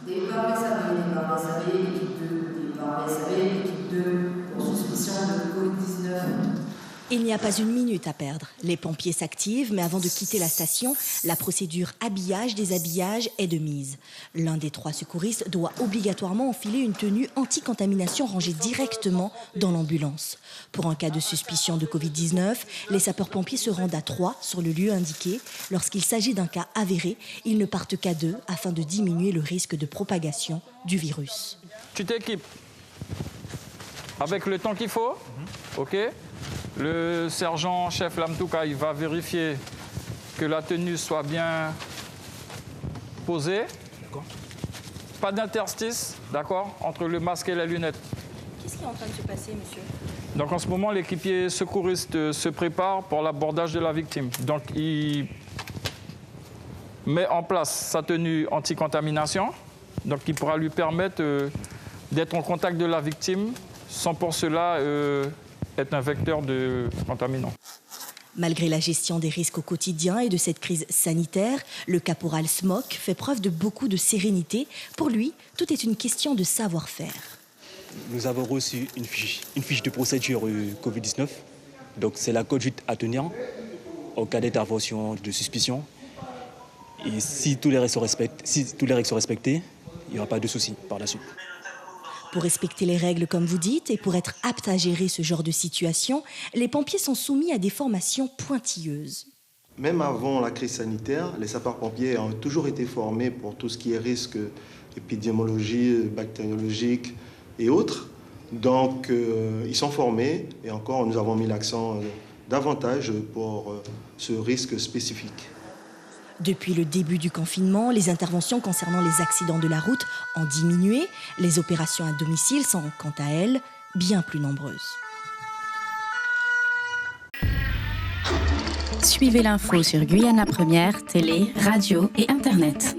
Départ SAV, équipe 2, départ SAV, équipe 2, pour suspicion de Covid-19. Il n'y a pas une minute à perdre. Les pompiers s'activent, mais avant de quitter la station, la procédure habillage-déshabillage est de mise. L'un des 3 secouristes doit obligatoirement enfiler une tenue anti-contamination rangée directement dans l'ambulance. Pour un cas de suspicion de Covid-19, les sapeurs-pompiers se rendent à 3 sur le lieu indiqué. Lorsqu'il s'agit d'un cas avéré, ils ne partent qu'à 2 afin de diminuer le risque de propagation du virus. Tu t'équipes avec le temps qu'il faut, ok ? Le sergent-chef Lamtouka, il va vérifier que la tenue soit bien posée. D'accord. Pas d'interstice, d'accord, entre le masque et la lunette. Qu'est-ce qui est en train de se passer, monsieur ? Donc en ce moment, l'équipier secouriste se prépare pour l'abordage de la victime. Donc il met en place sa tenue anti-contamination, donc qui pourra lui permettre d'être en contact de la victime sans pour cela être un vecteur de contaminant. Malgré la gestion des risques au quotidien et de cette crise sanitaire, le caporal Smock fait preuve de beaucoup de sérénité. Pour lui, tout est une question de savoir-faire. Nous avons reçu une fiche de procédure Covid-19. Donc c'est la conduite à tenir en cas d'intervention de suspicion. Et si tous les règles sont respectées, il n'y aura pas de souci par la suite. Pour respecter les règles, comme vous dites, et pour être aptes à gérer ce genre de situation, les pompiers sont soumis à des formations pointilleuses. Même avant la crise sanitaire, les sapeurs-pompiers ont toujours été formés pour tout ce qui est risque épidémiologie, bactériologique et autres. Donc, ils sont formés et encore, nous avons mis l'accent davantage pour ce risque spécifique. Depuis le début du confinement, les interventions concernant les accidents de la route ont diminué. Les opérations à domicile sont, quant à elles, bien plus nombreuses. Suivez l'info sur Guyana Première, télé, radio et Internet.